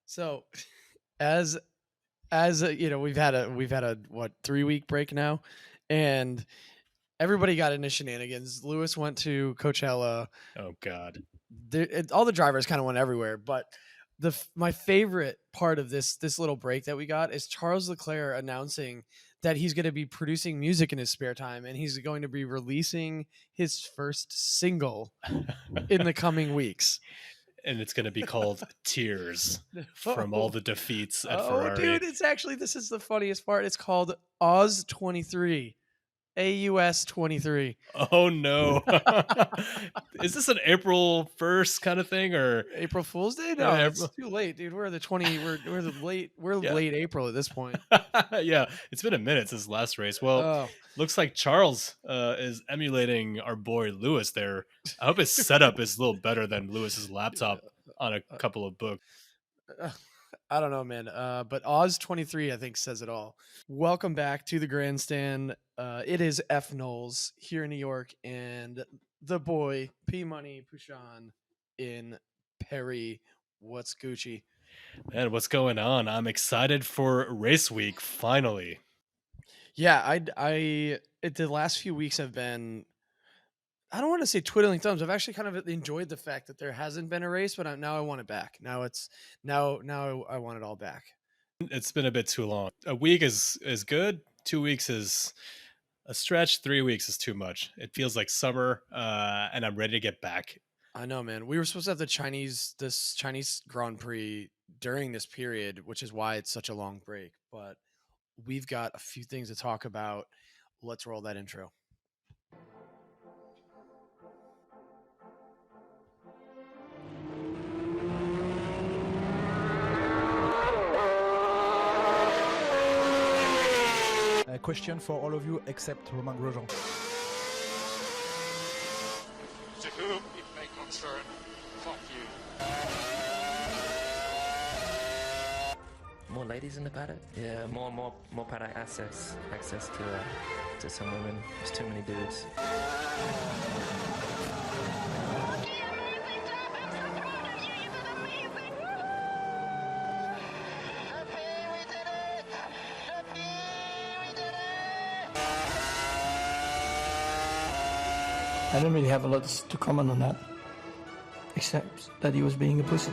So as we've had a what 3 week break now, and everybody got into shenanigans. Lewis went to Coachella. Oh God. All the drivers kind of went everywhere, but my favorite part of this little break that we got is Charles Leclerc announcing that he's going to be producing music in his spare time, and he's going to be releasing his first single in the coming weeks. And it's going to be called Tears from all Oh, the defeats at oh, Ferrari. dude, this is the funniest part. It's called Oz 23. AUS 23. Oh no. Is this an April 1st kind of thing or April Fool's Day? No, it's April? too late, dude. We're Yeah. late April at this point. Yeah, it's been a minute since the last race. Well, Oh. looks like Charles is emulating our boy Lewis there. I hope his setup is a little better than Lewis's laptop on a Uh, couple of books. I don't know, man. But Oz 23, I think, says it all. Welcome back to the Grandstand. It is F Knowles here in New York, and the boy P Money Pushan in Perry. What's Gucci? Man, what's going on? I'm excited for race week finally. Yeah, the last few weeks have been. I don't want to say twiddling thumbs. I've actually kind of enjoyed the fact that there hasn't been a race, but now I want it back. Now I want it all back. It's been a bit too long. A week is good. 2 weeks is a stretch. 3 weeks is too much. It feels like summer, and I'm ready to get back. I know, man. We were supposed to have this Chinese Grand Prix during this period, which is why it's such a long break. But we've got a few things to talk about. Let's roll that intro. A question for all of you except Romain Grosjean. To whom it may concern, fuck you. More ladies in the paddock? Yeah, more paddock access to some women. There's too many dudes. I don't really have a lot to comment on that, except that he was being a pussy.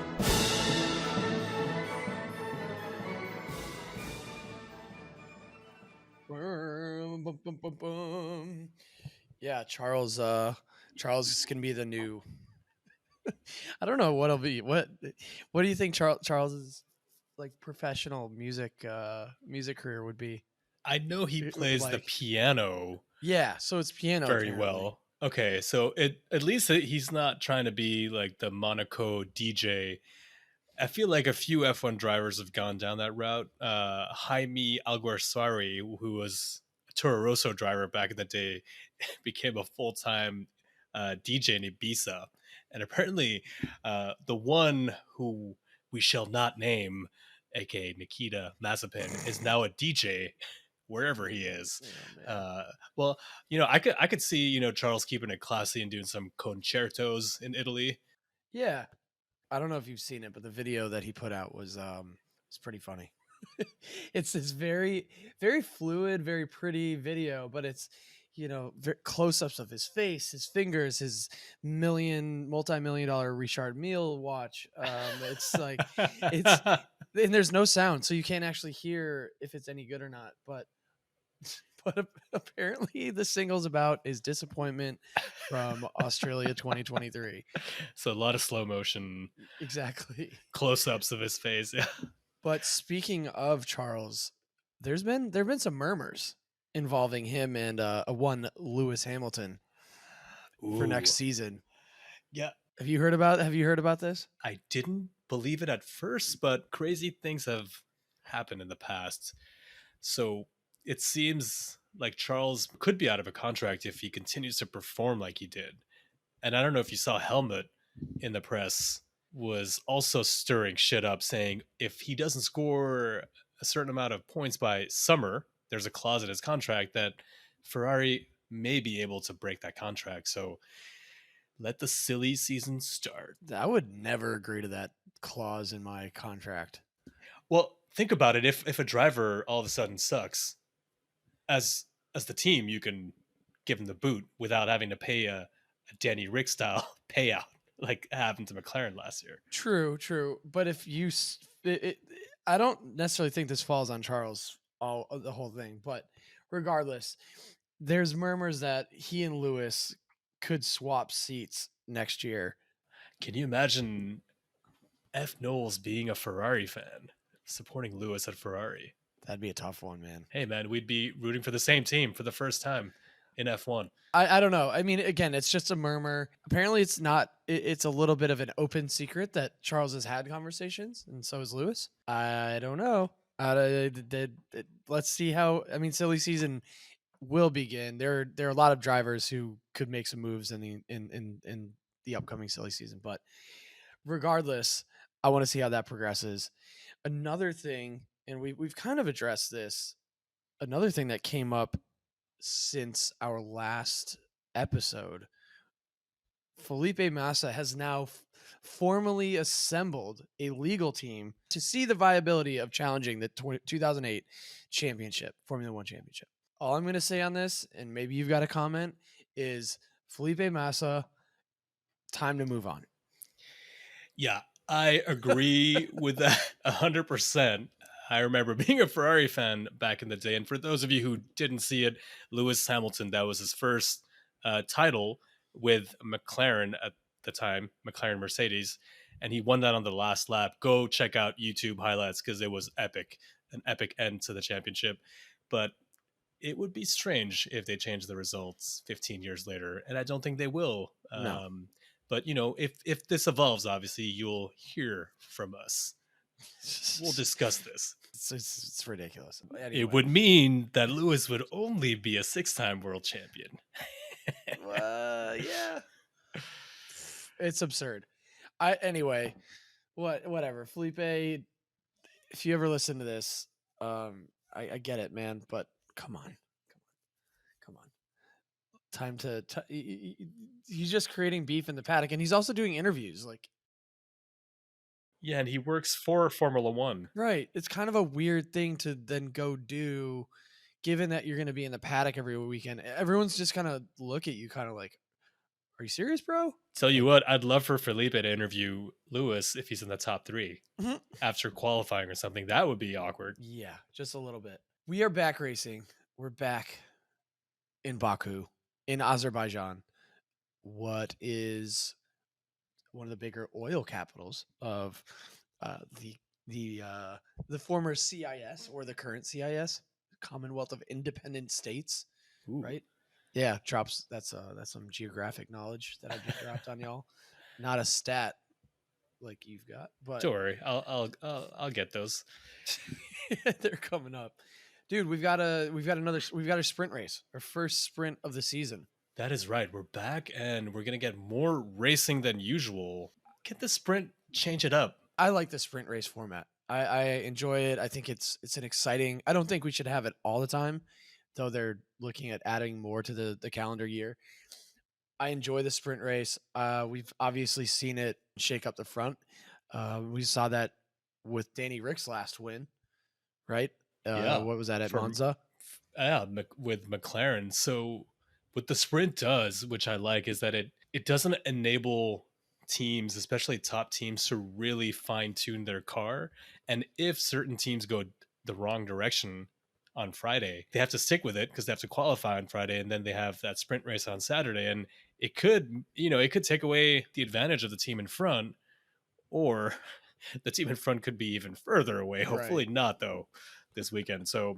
Yeah, Charles. Charles is gonna be the new. I don't know what'll be. What do you think Charles's like professional music career would be? I know he plays the Like, piano yeah, so it's piano very apparently. well. Okay, so at least he's not trying to be like the Monaco DJ. I feel like a few F1 drivers have gone down that route. Jaime Alguersuari, who was a Toro Rosso driver back in the day, became a full-time DJ in Ibiza. And apparently, the one who we shall not name, aka Nikita Mazepin, is now a DJ wherever he is. Oh, man. Well, I could see Charles keeping it classy and doing some concertos in Italy. Yeah, I don't know if you've seen it, but the video that he put out was pretty funny. It's this very fluid, very pretty video, but it's close-ups of his face, his fingers, his multi-million dollar Richard Mille watch. It's like it's and there's no sound, so you can't actually hear if it's any good or not. But apparently the single's about his disappointment from Australia 2023. So a lot of slow motion Exactly. close-ups of his face. Yeah. But speaking of Charles, there've been some murmurs involving him and a one Lewis Hamilton for next Ooh. season. Yeah. Have you heard about this? I didn't believe it at first, but crazy things have happened in the past. So it seems like Charles could be out of a contract if he continues to perform like he did. And I don't know if you saw Helmut in the press was also stirring shit up, saying if he doesn't score a certain amount of points by summer, there's a clause in his contract that Ferrari may be able to break that contract. So let the silly season start. I would never agree to that clause in my contract. Well, think about it. If a driver all of a sudden sucks, as the team, you can give him the boot without having to pay a Danny Rick style payout like happened to McLaren last year. True. But if you, I don't necessarily think this falls on Charles, all the whole thing. But regardless, there's murmurs that he and Lewis could swap seats next year. Can you imagine F. Knowles being a Ferrari fan, supporting Lewis at Ferrari? That'd be a tough one, man. Hey, man, we'd be rooting for the same team for the first time in F1. I don't know. I mean, again, it's just a murmur. Apparently, it's not. It's a little bit of an open secret that Charles has had conversations, and so has Lewis. I don't know. Let's see how. I mean, silly season will begin. There are a lot of drivers who could make some moves in the upcoming silly season, but regardless, I want to see how that progresses. Another thing, and we've kind of addressed this. Another thing that came up since our last episode, Felipe Massa has now formally assembled a legal team to see the viability of challenging the 2008 championship, Formula One championship. All I'm going to say on this, and maybe you've got a comment, is Felipe Massa, time to move on. Yeah, I agree with that 100%. I remember being a Ferrari fan back in the day. And for those of you who didn't see it, Lewis Hamilton, that was his first title with McLaren at the time, McLaren Mercedes. And he won that on the last lap. Go check out YouTube highlights because it was epic, an epic end to the championship. But it would be strange if they changed the results 15 years later. And I don't think they will. No. But, if this evolves, obviously, you'll hear from us. We'll discuss this. It's ridiculous. Anyway. It would mean that Lewis would only be a 6-time world champion. Yeah. It's absurd. Whatever. Felipe, if you ever listen to this, I get it, man, but come on. Time to he's just creating beef in the paddock, and he's also doing interviews. Like, yeah, and he works for Formula One. Right. It's kind of a weird thing to then go do, given that you're going to be in the paddock every weekend. Everyone's just kind of look at you kind of like, are you serious, bro? Tell you what, I'd love for Felipe to interview Lewis if he's in the top 3 after qualifying or something. That would be awkward. Yeah, just a little bit. We are back racing. We're back in Baku, in Azerbaijan. What is one of the bigger oil capitals of the former CIS, or the current CIS, Commonwealth of Independent States. Ooh. Right? Yeah, drops. That's some geographic knowledge that I just dropped on y'all. Not a stat like you've got, but don't worry, I'll get those. They're coming up, dude. We've got a sprint race, our first sprint of the season. That is right. We're back, and we're gonna get more racing than usual. Get the sprint, change it up. I like the sprint race format. I enjoy it. I think it's an exciting. I don't think we should have it all the time, though they're looking at adding more to the calendar year. I enjoy the sprint race. We've obviously seen it shake up the front. We saw that with Danny Rick's last win, right? Yeah. What was that at Monza? Yeah, with McLaren. So what the sprint does, which I like, is that it doesn't enable teams, especially top teams, to really fine-tune their car. And if certain teams go the wrong direction on Friday, they have to stick with it because they have to qualify on Friday, and then they have that sprint race on Saturday. And it could take away the advantage of the team in front, or the team in front could be even further away. Hopefully not, though, this weekend. So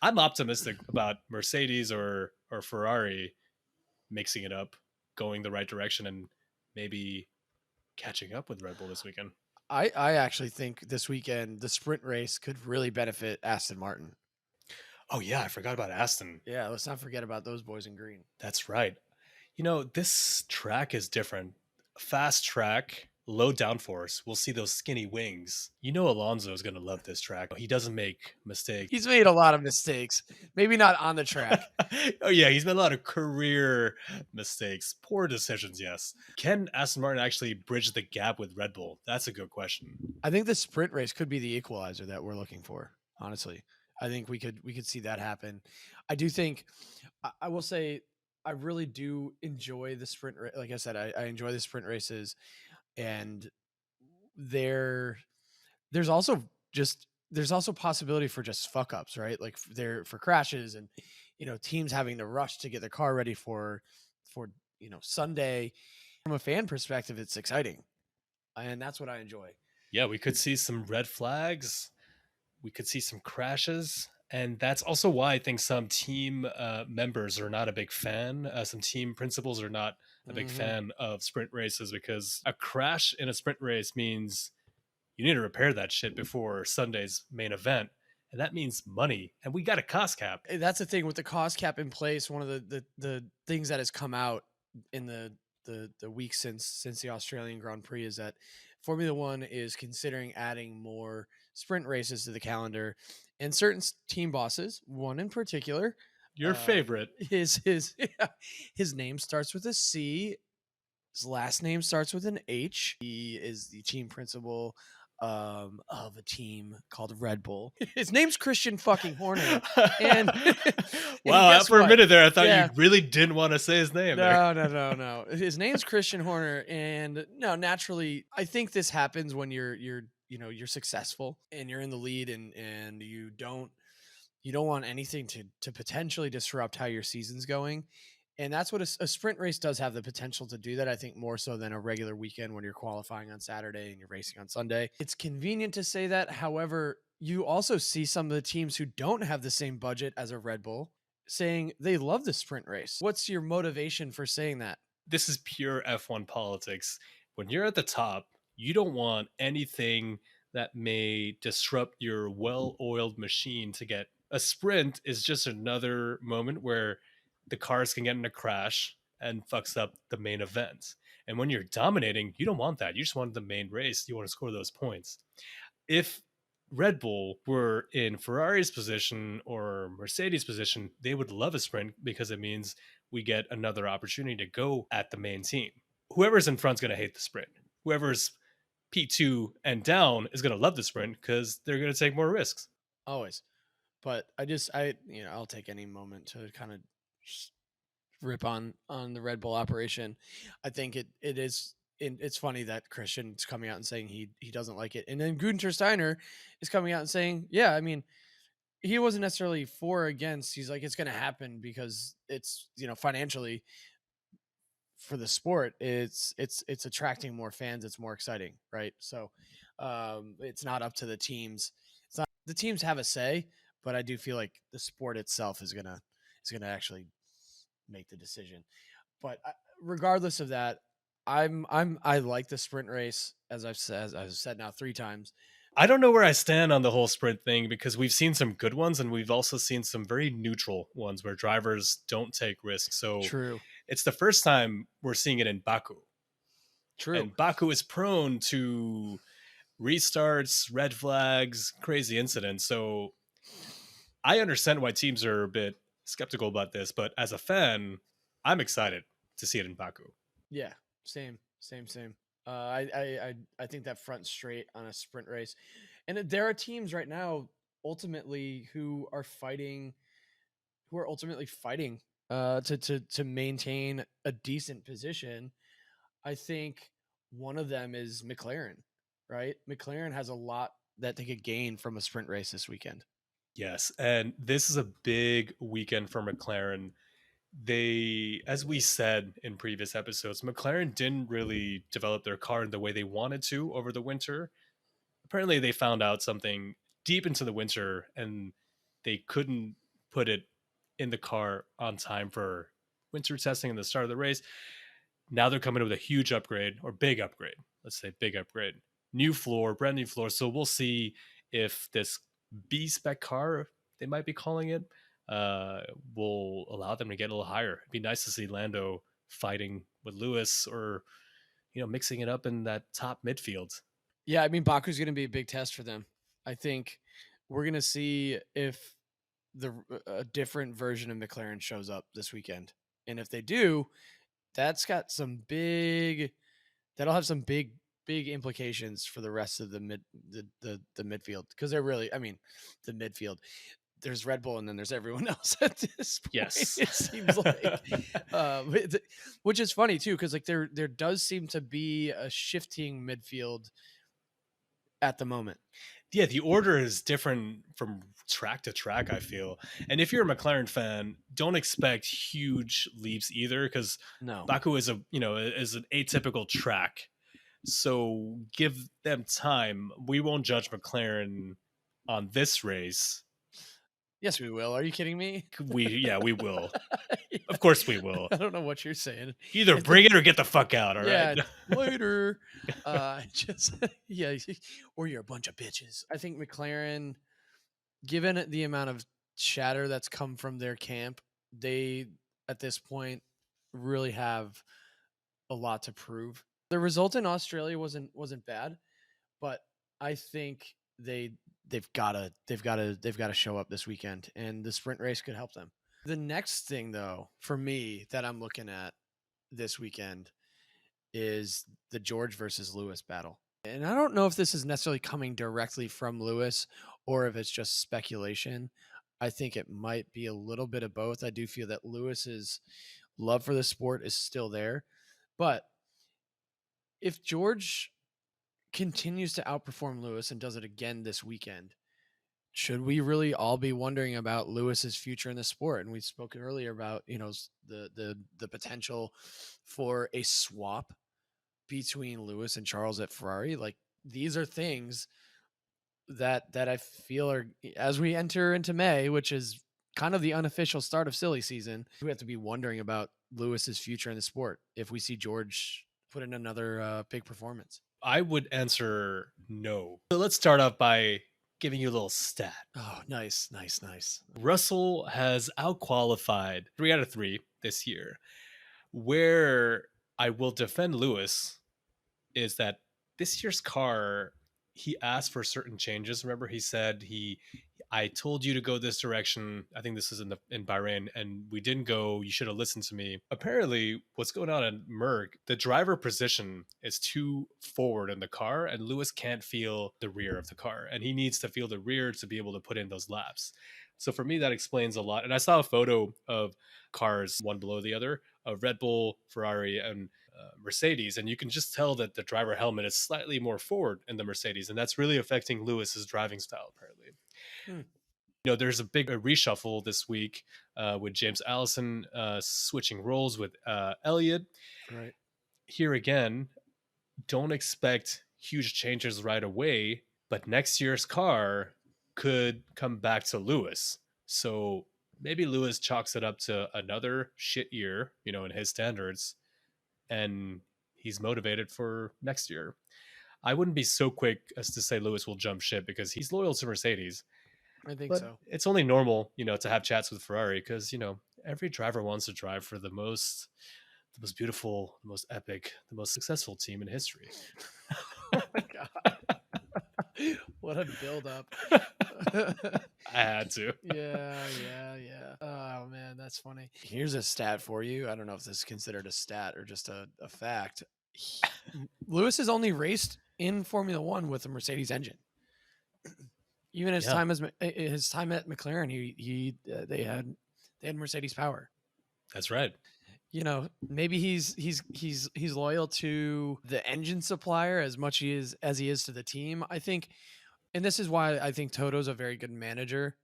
I'm optimistic about Mercedes or Ferrari mixing it up, going the right direction, and maybe catching up with Red Bull this weekend. I actually think this weekend the sprint race could really benefit Aston Martin. Oh yeah, I forgot about Aston. Yeah, let's not forget about those boys in green. That's right. This track is different. Fast track, low downforce. We'll see those skinny wings. You know Alonso is going to love this track. He doesn't make mistakes. He's made a lot of mistakes. Maybe not on the track. Oh yeah, he's made a lot of career mistakes, poor decisions. Yes, can Aston Martin actually bridge the gap with Red Bull? That's a good question. I think the sprint race could be the equalizer that we're looking for. Honestly, I think we could see that happen. I do think. I will say I really do enjoy the sprint. Like I said, I enjoy the sprint races, and there's also possibility for just fuck ups, right? Like there for crashes and teams having to rush to get their car ready for Sunday. From a fan perspective, it's exciting, and that's what I enjoy. Yeah, we could see some red flags. We could see some crashes. And that's also why I think some team members are not a big fan. Some team principals are not a big fan of sprint races, because a crash in a sprint race means you need to repair that shit before Sunday's main event. And that means money. And we got a cost cap. That's the thing with the cost cap in place. One of the things that has come out in the week since the Australian Grand Prix is that Formula One is considering adding more sprint races to the calendar, and certain team bosses, one in particular, your favorite, his name starts with a C, his last name starts with an H. He is the team principal of a team called Red Bull. His name's Christian fucking Horner. And wow, for a minute there, I thought Yeah. you really didn't want to say his name. No. His name's Christian Horner, and no, naturally, I think this happens when you're successful and you're in the lead, and you don't want anything to potentially disrupt how your season's going. And that's what a sprint race does have the potential to do that, I think, more so than a regular weekend when you're qualifying on Saturday and you're racing on Sunday. It's convenient to say that. However, you also see some of the teams who don't have the same budget as a Red Bull saying they love the sprint race. What's your motivation for saying that? This is pure F1 politics. When you're at the top, you don't want anything that may disrupt your well-oiled machine to get. A sprint is just another moment where the cars can get in a crash and fucks up the main event. And when you're dominating, you don't want that. You just want the main race. You want to score those points. If Red Bull were in Ferrari's position or Mercedes' position, they would love a sprint, because it means we get another opportunity to go at the main team. Whoever's in front's going to hate the sprint. Whoever's P2 and down is going to love the sprint because they're going to take more risks. Always. But I'll take any moment to kind of rip on the Red Bull operation. I think it's funny that Christian's coming out and saying he doesn't like it, and then Günther Steiner is coming out and saying, yeah, I mean, he wasn't necessarily for or against. He's like, it's going to happen because it's financially for the sport, it's attracting more fans. It's more exciting, right? So it's not up to the teams. The teams have a say, but I do feel like the sport itself is gonna actually make the decision. But regardless of that, I like the sprint race, as I've said now 3 times. I don't know where I stand on the whole sprint thing, because we've seen some good ones and we've also seen some very neutral ones where drivers don't take risks. So True. It's the first time we're seeing it in Baku. True. And Baku is prone to restarts, red flags, crazy incidents. So I understand why teams are a bit skeptical about this, but as a fan, I'm excited to see it in Baku. Yeah, same. I think that front straight on a sprint race, and there are teams right now ultimately who are ultimately fighting to maintain a decent position. I think one of them is McLaren, right? McLaren has a lot that they could gain from a sprint race this weekend. Yes, and this is a big weekend for McLaren. They, as we said in previous episodes, McLaren didn't really develop their car in the way they wanted to over the winter. Apparently they found out something deep into the winter and they couldn't put it in the car on time for winter testing and the start of the race. Now they're coming with a huge upgrade, or big upgrade. Let's say big upgrade. New floor, brand new floor. So we'll see if this B-spec car, they might be calling it, will allow them to get a little higher. It'd be nice to see Lando fighting with Lewis, or mixing it up in that top midfield. Yeah, I mean, Baku's going to be a big test for them. I think we're going to see if a different version of McLaren shows up this weekend. And if they do, that'll have some big implications for the rest of the midfield, because they're really, I mean, the midfield, there's Red Bull and then there's everyone else at this point. Yes. It seems like, which is funny too, because like there does seem to be a shifting midfield at the moment. Yeah, the order is different from track to track, I feel. And if you're a McLaren fan, don't expect huge leaps either, because No, Baku is an atypical track. So give them time. We won't judge McLaren on this race. yes, we will. Are you kidding me? We will. Yeah. Of course we will. I don't know what you're saying. Either bring it or get the fuck out, all right? Later. Or you're a bunch of bitches. I think McLaren, given the amount of chatter that's come from their camp, they at this point really have a lot to prove. The result in Australia wasn't bad, but I think they've got to show up this weekend, and the sprint race could help them. The next thing, though, for me that I'm looking at this weekend is the George versus Lewis battle. And I don't know if this is necessarily coming directly from Lewis or if it's just speculation. I think it might be a little bit of both. I do feel that Lewis's love for the sport is still there. But if George continues to outperform Lewis and does it again this weekend, should we really all be wondering about Lewis's future in the sport? And we spoke earlier about, the potential for a swap between Lewis and Charles at Ferrari. Like, these are things that I feel are, as we enter into May, which is kind of the unofficial start of silly season, we have to be wondering about Lewis's future in the sport if we see George put in another big performance. I would answer no. So let's start off by giving you a little stat. Oh, nice. Russell has outqualified 3 out of 3 this year. Where I will defend Lewis is that this year's car, he asked for certain changes. Remember, he said I told you to go this direction. I think this is in Bahrain, and we didn't go. You should have listened to me. Apparently, what's going on at Merc, the driver position is too forward in the car, and Lewis can't feel the rear of the car, and he needs to feel the rear to be able to put in those laps. So for me, that explains a lot. And I saw a photo of cars one below the other, of Red Bull, Ferrari, and Mercedes, and you can just tell that the driver helmet is slightly more forward in the Mercedes, and that's really affecting Lewis's driving style, apparently. There's a big reshuffle this week with James Allison switching roles with Elliott. Right. Here again, don't expect huge changes right away, but next year's car could come back to Lewis. So maybe Lewis chalks it up to another shit year, in his standards, and he's motivated for next year. I wouldn't be so quick as to say Lewis will jump ship because he's loyal to Mercedes. I think But so. it's only normal, to have chats with Ferrari because, every driver wants to drive for the most beautiful, the most epic, the most successful team in history. Oh my God. What a build up. I had to. Yeah. Oh man, that's funny. Here's a stat for you. I don't know if this is considered a stat or just a fact. Lewis has only raced in Formula One with a Mercedes engine. Even his time at McLaren, they had Mercedes power. That's right. Maybe he's loyal to the engine supplier as much as he is to the team. I think, and this is why I think Toto's a very good manager,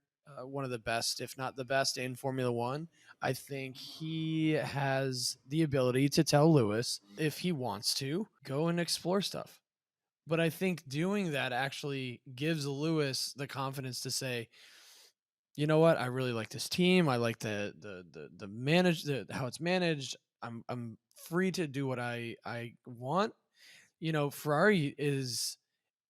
one of the best, if not the best, in Formula One. I think he has the ability to tell Lewis if he wants to go and explore stuff. But I think doing that actually gives Lewis the confidence to say, you know what, I really like this team. I like the how it's managed. I'm free to do what I want. Ferrari is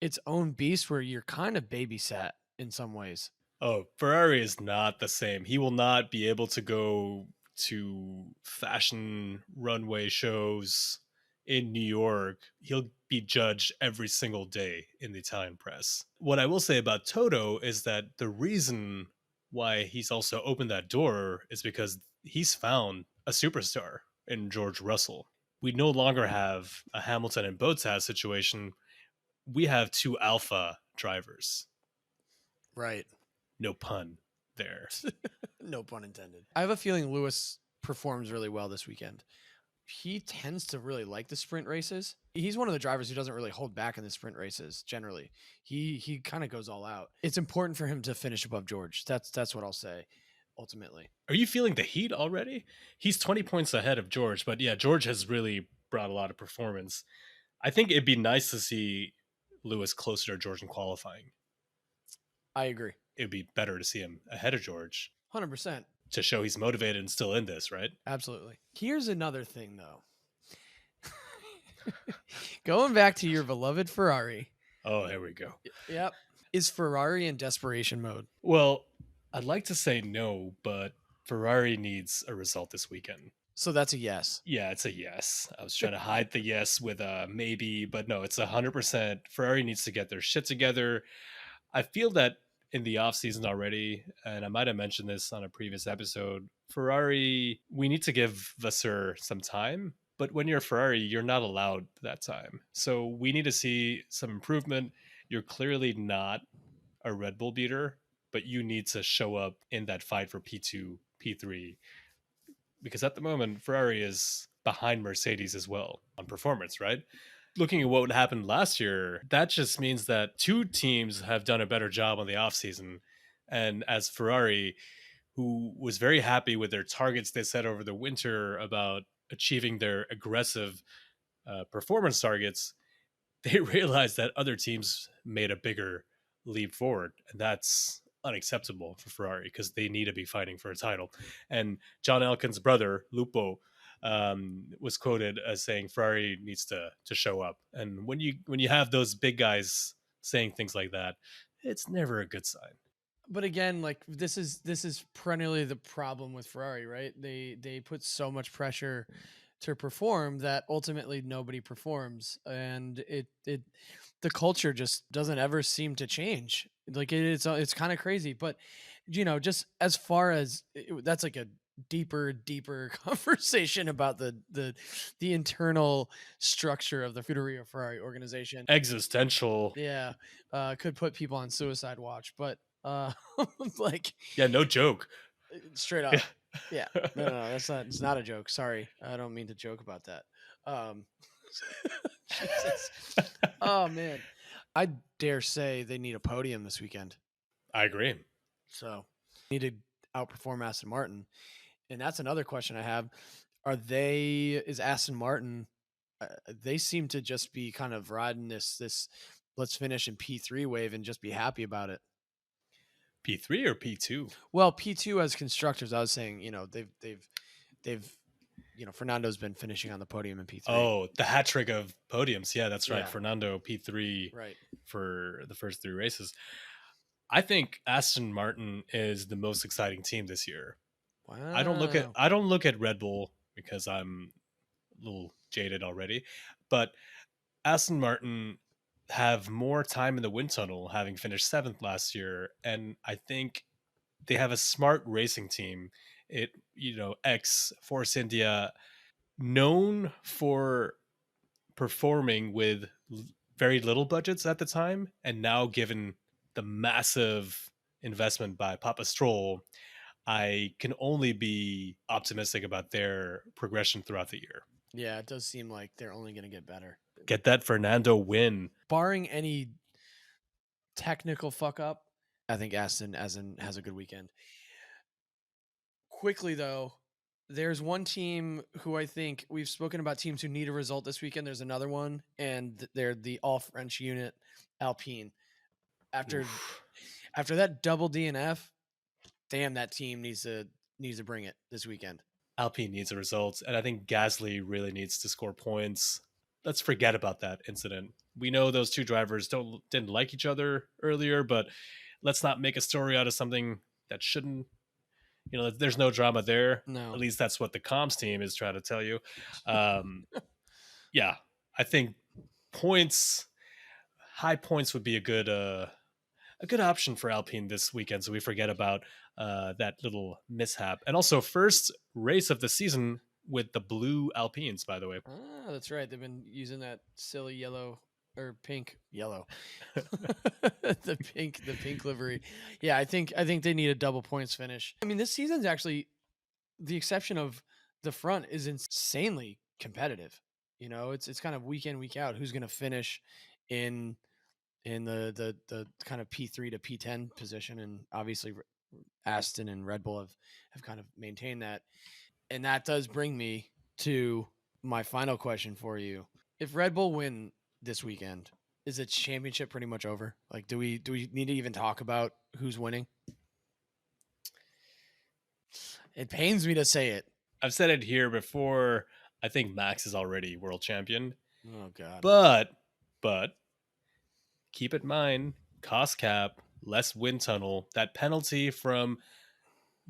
its own beast where you're kind of babysat in some ways. Oh, Ferrari is not the same. He will not be able to go to fashion runway shows. in New York, he'll be judged every single day in the Italian press. What I will say about Toto is that the reason why he's also opened that door is because he's found a superstar in George Russell. We no longer have a Hamilton and Bottas situation. We have two alpha drivers. Right. No pun there. No pun intended. I have a feeling Lewis performs really well this weekend. He tends to really like the sprint races. He's one of the drivers who doesn't really hold back in the sprint races generally. He kind of goes all out. It's important for him to finish above George. That's what I'll say ultimately. Are you feeling the heat already? He's 20 points ahead of George, but yeah, George has really brought a lot of performance. I think it'd be nice to see Lewis closer to George in qualifying. I agree. It'd be better to see him ahead of George 100%. to show he's motivated and still in this, right? Absolutely. Here's another thing though. Going back to your beloved Ferrari. Oh, here we go. Yep. Is Ferrari in desperation mode? Well, I'd like to say no, but Ferrari needs a result this weekend. So that's a yes. Yeah, it's a yes. I was trying to hide the yes with a maybe, but no, it's 100%. Ferrari needs to get their shit together. I feel that in the offseason already, and I might have mentioned this on a previous episode, Ferrari, we need to give Vasseur some time. But when you're Ferrari, you're not allowed that time. So we need to see some improvement. You're clearly not a Red Bull beater, but you need to show up in that fight for P2, P3. Because at the moment, Ferrari is behind Mercedes as well on performance, right? Looking at what happened last year, that just means that two teams have done a better job on the offseason. And as Ferrari, who was very happy with their targets they set over the winter about achieving their aggressive performance targets, they realized that other teams made a bigger leap forward. And that's unacceptable for Ferrari because they need to be fighting for a title. And John Elkann's brother, Lupo, was quoted as saying Ferrari needs to show up. And when you have those big guys saying things like that, it's never a good sign. But again, like this is perennially the problem with Ferrari, right? They put so much pressure to perform that ultimately nobody performs, and the culture just doesn't ever seem to change. Like it's kind of crazy. But just as far as that's like a deeper conversation about the internal structure of the Scuderia Ferrari organization. Existential. Yeah, could put people on suicide watch, but like yeah, no joke. Straight up. Yeah. No, it's not a joke. Sorry. I don't mean to joke about that. Jesus. Oh man. I dare say they need a podium this weekend. I agree. So need to outperform Aston Martin. And that's another question I have. Is Aston Martin, they seem to just be kind of riding this let's finish in P3 wave and just be happy about it. P3 or P2? Well, P2 as constructors, I was saying, they've Fernando's been finishing on the podium in P3. Oh, the hat trick of podiums. Yeah, that's right. Yeah. Fernando P3 Right. for the first three races. I think Aston Martin is the most exciting team this year. Wow. I don't look at Red Bull because I'm a little jaded already, but Aston Martin have more time in the wind tunnel, having finished 7th last year, and I think they have a smart racing team. Ex Force India, known for performing with very little budgets at the time, and now given the massive investment by Papa Stroll, I can only be optimistic about their progression throughout the year. Yeah, it does seem like they're only going to get better. Get that Fernando win. Barring any technical fuck up, I think Aston has a good weekend. Quickly, though, there's one team who I think we've spoken about teams who need a result this weekend. There's another one, and they're the all-French unit, Alpine. After that double DNF, damn, that team needs to bring it this weekend. Alpine needs a result, and I think Gasly really needs to score points. Let's forget about that incident. We know those two drivers didn't like each other earlier, but let's not make a story out of something that shouldn't. There's no drama there. No. At least that's what the comms team is trying to tell you. Yeah, I think points, high points would be a good option for Alpine this weekend, so we forget about that little mishap. And also, first race of the season with the blue Alpines, by the way. Ah, that's right. They've been using that silly yellow or pink yellow, the pink livery. Yeah, I think they need a double points finish. I mean, this season's actually the exception of the front is insanely competitive. You know, it's kind of week in week out who's going to finish in the kind of P3 to P10 position, and obviously Aston and Red Bull have kind of maintained that. And that does bring me to my final question for you. If Red Bull win this weekend, is the championship pretty much over? Like, do we need to even talk about who's winning? It pains me to say it. I've said it here before. I think Max is already world champion. Oh God. But keep in mind, cost cap, less wind tunnel, that penalty from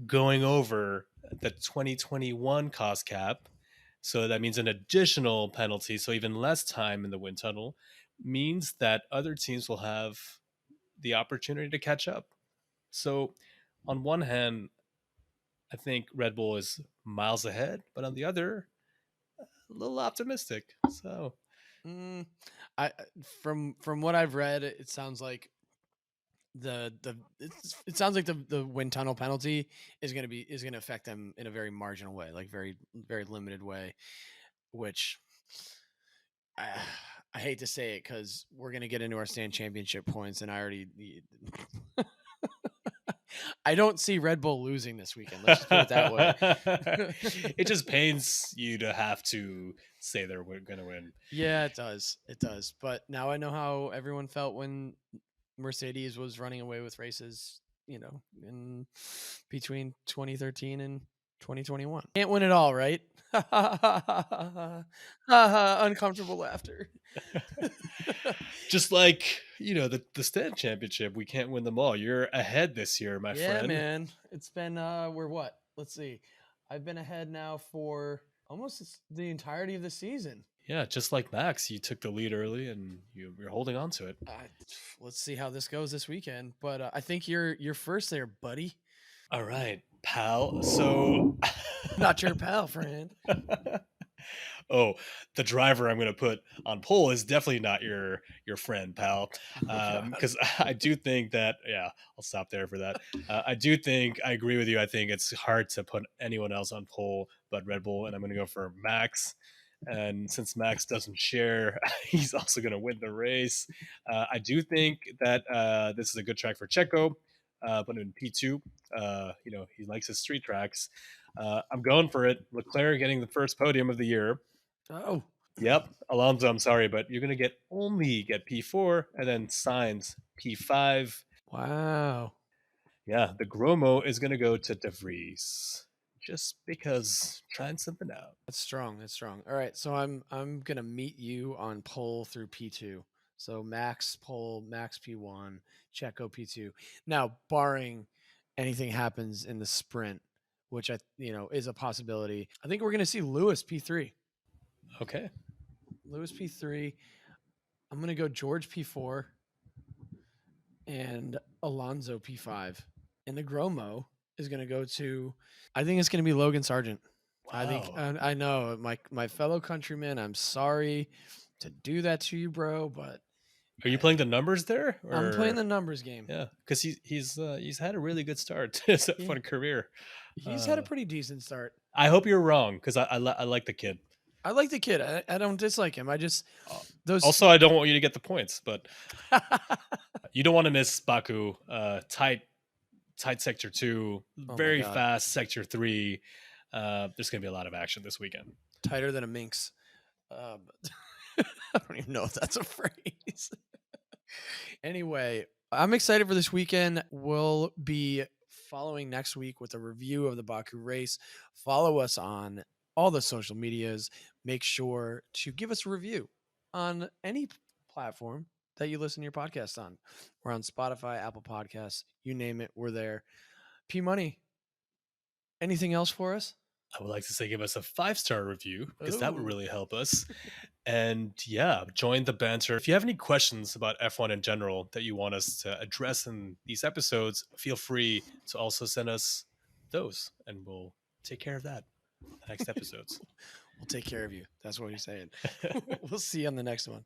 going over the 2021 cost cap. So that means an additional penalty. So even less time in the wind tunnel means that other teams will have the opportunity to catch up. So on one hand, I think Red Bull is miles ahead, but on the other, a little optimistic. So I from what I've read, it sounds like it sounds like the wind tunnel penalty is going to affect them in a very marginal way, like very limited way, which I, I hate to say it because we're going to get into our stand championship points, and I don't see Red Bull losing this weekend. Let's just put it that way. It just pains you to have to say they're going to win. Yeah, it does. It does. But now I know how everyone felt when Mercedes was running away with races, you know, in between 2013 and 2021. Can't win it all, right? Uncomfortable laughter. Just like, the stand championship, we can't win them all. You're ahead this year, my Yeah, friend. man. It's been we're what? Let's see. I've been ahead now for almost the entirety of the season. Yeah, just like Max, you took the lead early and you're holding on to it. Let's see how this goes this weekend. But I think you're first there, buddy. All right, pal. So Not your pal, friend. Oh, the driver I'm going to put on pole is definitely not your friend, pal. Because I do think that, yeah, I'll stop there for that. I do think I agree with you. I think it's hard to put anyone else on pole but Red Bull, and I'm going to go for Max. And since Max doesn't share, he's also going to win the race. I do think that this is a good track for Checo, but in P2, he likes his street tracks. I'm going for it. Leclerc getting the first podium of the year. Oh. Yep. Alonso, I'm sorry, but you're going to only get P4 and then Sainz P5. Wow. Yeah, the Gromo is going to go to De Vries just because trying something out. That's strong. That's strong. All right, so I'm going to meet you on pole through P2. So Max pole, Max P1, Checo P2. Now, barring anything happens in the sprint, which is a possibility. I think we're going to see Lewis P3. Okay. Lewis P3. I'm going to go George P4 and Alonso P5. And the Gromo is going to go to, I think it's going to be Logan Sargent. Wow. I think, I know, my fellow countrymen, I'm sorry to do that to you, bro, but. Are you playing the numbers there? Or? I'm playing the numbers game. Yeah, because he's had a really good start to his fun career. He's had a pretty decent start. I hope you're wrong because I like the kid. I like the kid. I don't dislike him. I just Also, I don't want you to get the points, but you don't want to miss Baku. Tight sector 2, very fast sector 3. There's gonna be a lot of action this weekend. Tighter than a minx. I don't even know if that's a phrase. Anyway, I'm excited for this weekend. We'll be following next week with a review of the Baku race. Follow us on all the social medias. Make sure to give us a review on any platform that you listen to your podcast on. We're on Spotify, Apple Podcasts, you name it, we're there. P Money, anything else for us? I would like to say give us a 5-star review because that would Ooh. really help us. And yeah, join the banter. If you have any questions about F1 in general that you want us to address in these episodes, feel free to also send us those and we'll take care of that in the next episodes. We'll take care of you. That's what he's saying. We'll see you on the next one.